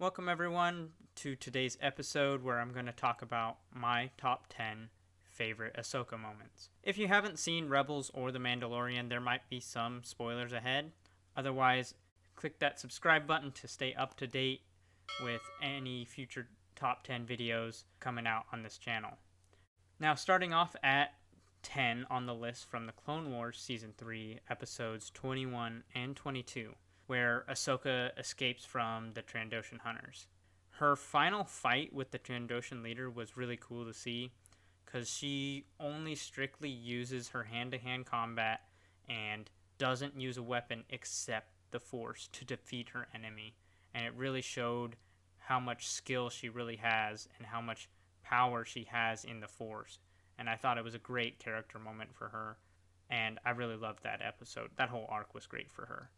Welcome everyone to today's episode where I'm going to talk about my top 10 favorite Ahsoka moments. If you haven't seen Rebels or The Mandalorian, there might be some spoilers ahead. Otherwise, click that subscribe button to stay up to date with any future top 10 videos coming out on this channel. Now, starting off at 10 on the list from the Clone Wars Season 3 episodes 21 and 22, where Ahsoka escapes from the Trandoshan hunters. Her final fight with the Trandoshan leader was really cool to see, because she only strictly uses her hand-to-hand combat and doesn't use a weapon except the Force to defeat her enemy. And it really showed how much skill she really has and how much power she has in the Force. And I thought it was a great character moment for her. And I really loved that episode. That whole arc was great for her.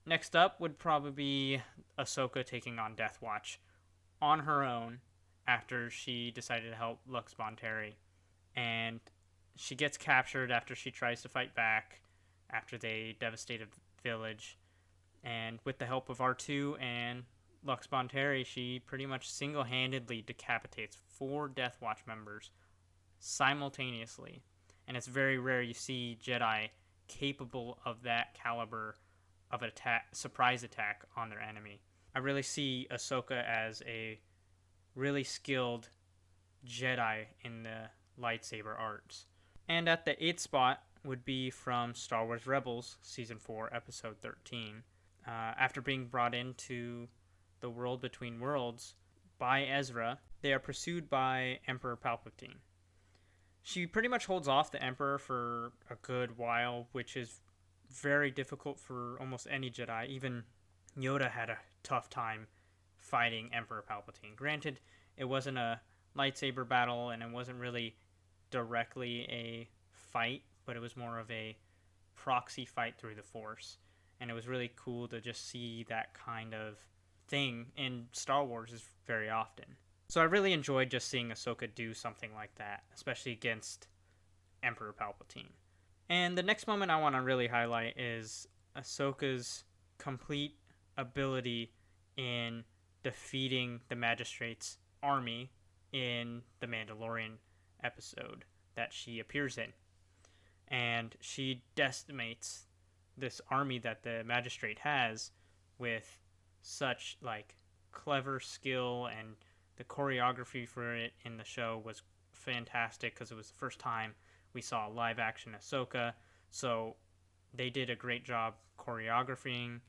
Next up would probably be Ahsoka taking on Deathwatch on her own after she decided to help Lux Bonteri. And she gets captured after she tries to fight back after they devastate a village. And with the help of R2 and Lux Bonteri, she pretty much single-handedly decapitates 4 Deathwatch members simultaneously. And it's very rare you see Jedi capable of that caliber of an surprise attack on their enemy. I really see Ahsoka as a really skilled Jedi in the lightsaber arts. And at the 8th spot would be from Star Wars Rebels Season 4 Episode 13. After being brought into the world between worlds by Ezra, they are pursued by Emperor Palpatine. She pretty much holds off the Emperor for a good while, which is very difficult for almost any Jedi. Even Yoda had a tough time fighting Emperor Palpatine. Granted, it wasn't a lightsaber battle and it wasn't really directly a fight, but it was more of a proxy fight through the Force. And it was really cool to just see that kind of thing in Star Wars is very often. So I really enjoyed just seeing Ahsoka do something like that, especially against Emperor Palpatine. And the next moment I want to really highlight is Ahsoka's complete ability in defeating the Magistrate's army in the Mandalorian episode that she appears in. And she decimates this army that the Magistrate has with such clever skill, and the choreography for it in the show was fantastic because it was the first time we saw live action Ahsoka, so they did a great job choreographing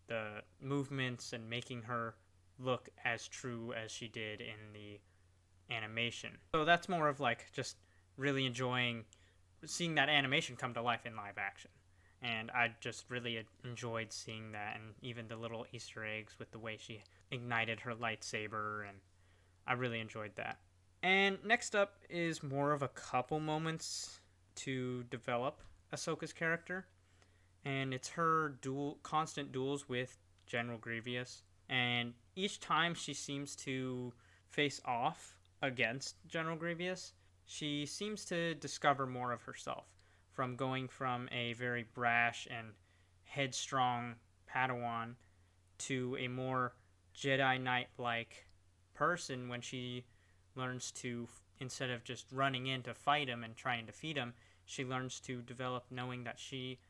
the movements and making her look as true as she did in the animation. So that's more of just really enjoying seeing that animation come to life in live action. And I just really enjoyed seeing that, and even the little Easter eggs with the way she ignited her lightsaber, and I really enjoyed that. And next up is more of a couple moments to develop Ahsoka's character. And it's her constant duels with General Grievous. And each time she seems to face off against General Grievous, she seems to discover more of herself. From going from a very brash and headstrong Padawan to a more Jedi Knight-like person when she learns to, instead of just running in to fight him and trying to defeat him, she learns to develop knowing that she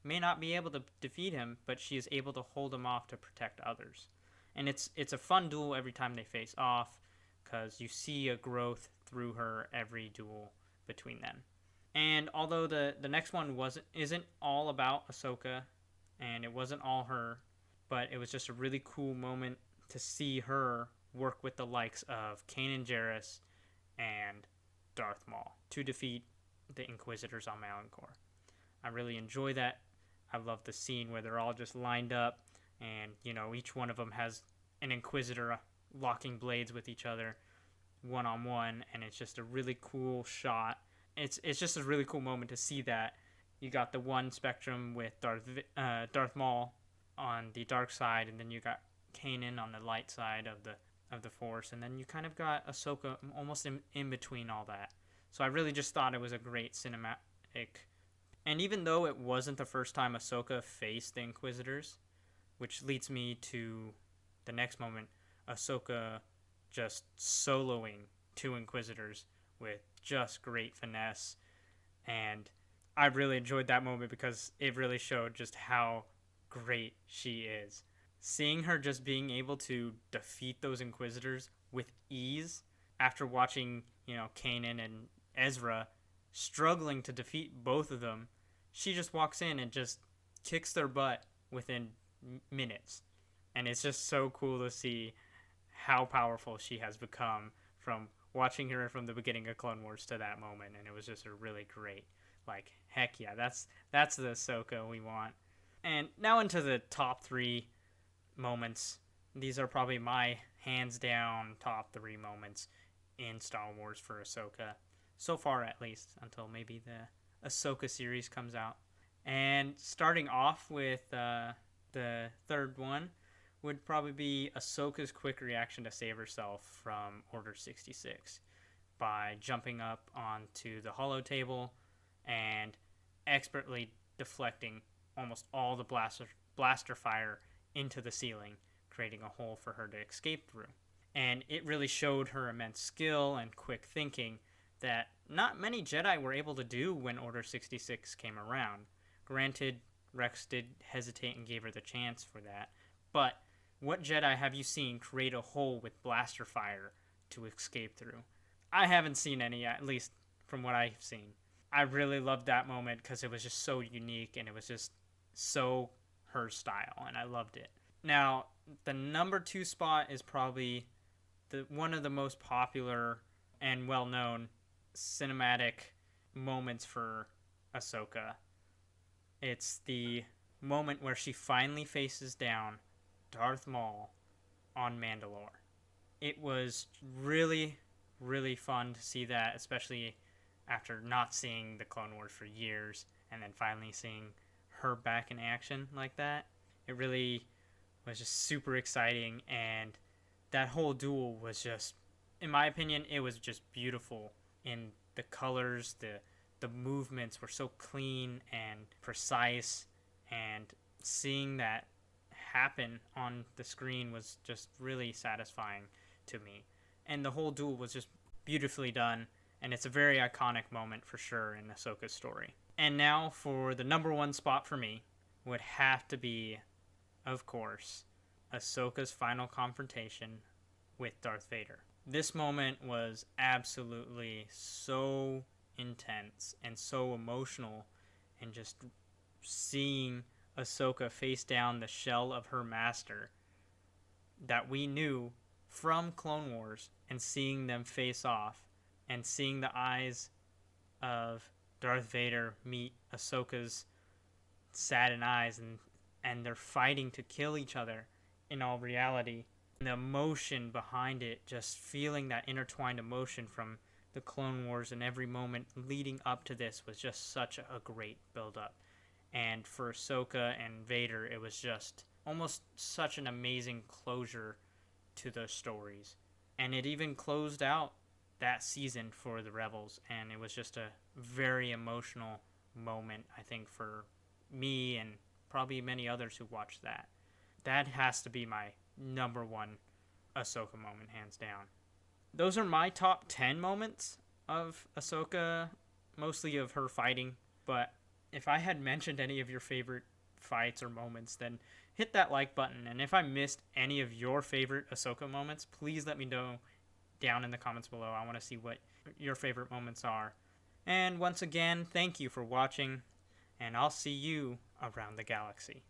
may not be able to defeat him, but she is able to hold him off to protect others. And it's a fun duel every time they face off, because you see a growth through her every duel between them. And although the next one isn't all about Ahsoka, and it wasn't all her, but it was just a really cool moment to see her work with the likes of Kanan Jarrus and Darth Maul to defeat the Inquisitors on Malencore. I really enjoy that. I love the scene where they're all just lined up, and each one of them has an Inquisitor locking blades with each other one-on-one, and it's just a really cool shot. It's just a really cool moment to see that. You got the one spectrum with Darth Maul on the dark side, and then you got Kanan on the light side of the Force, and then you kind of got Ahsoka almost in between all that. So I really just thought it was a great cinematic. And even though it wasn't the first time Ahsoka faced the Inquisitors, which leads me to the next moment, Ahsoka just soloing two Inquisitors with just great finesse. And I really enjoyed that moment because it really showed just how great she is. Seeing her just being able to defeat those Inquisitors with ease after watching, Kanan and Ezra struggling to defeat both of them, she just walks in and just kicks their butt within minutes. And it's just so cool to see how powerful she has become from watching her from the beginning of Clone Wars to that moment. And it was just a really great, heck yeah, that's the Ahsoka we want. And now into the top 3 moments. These are probably my hands down top 3 moments in Star Wars for Ahsoka. So far, at least, until maybe the Ahsoka series comes out. And starting off with the third one would probably be Ahsoka's quick reaction to save herself from Order 66 by jumping up onto the holotable and expertly deflecting almost all the blaster fire into the ceiling, creating a hole for her to escape through. And it really showed her immense skill and quick thinking that not many Jedi were able to do when Order 66 came around. Granted, Rex did hesitate and gave her the chance for that, but what Jedi have you seen create a hole with blaster fire to escape through? I haven't seen any, at least from what I've seen. I really loved that moment because it was just so unique and it was just so her style, and I loved it. Now, the number 2 spot is probably one of the most popular and well-known cinematic moments for Ahsoka. It's the moment where she finally faces down Darth Maul on Mandalore. It was really, really fun to see that, especially after not seeing the Clone Wars for years and then finally seeing her back in action like that. It really was just super exciting, and that whole duel was just, in my opinion, it was just beautiful in the colors, the movements were so clean and precise, and seeing that happen on the screen was just really satisfying to me. And the whole duel was just beautifully done, and it's a very iconic moment for sure in Ahsoka's story. And now for the number 1 spot for me would have to be, of course, Ahsoka's final confrontation with Darth Vader. This moment was absolutely so intense and so emotional, and just seeing Ahsoka face down the shell of her master that we knew from Clone Wars, and seeing them face off and seeing the eyes of Darth Vader meet Ahsoka's saddened eyes, and they're fighting to kill each other in all reality. And the emotion behind it, just feeling that intertwined emotion from the Clone Wars and every moment leading up to this was just such a great build-up. And for Ahsoka and Vader, it was just almost such an amazing closure to those stories. And it even closed out that season for the Rebels, and it was just a very emotional moment, I think, for me and probably many others who watched that. That has to be my number 1 Ahsoka moment, hands down. Those are my top 10 moments of Ahsoka, mostly of her fighting, but if I had mentioned any of your favorite fights or moments, then hit that like button. And if I missed any of your favorite Ahsoka moments, please let me know down in the comments below. I want to see what your favorite moments are. And once again, thank you for watching, and I'll see you around the galaxy.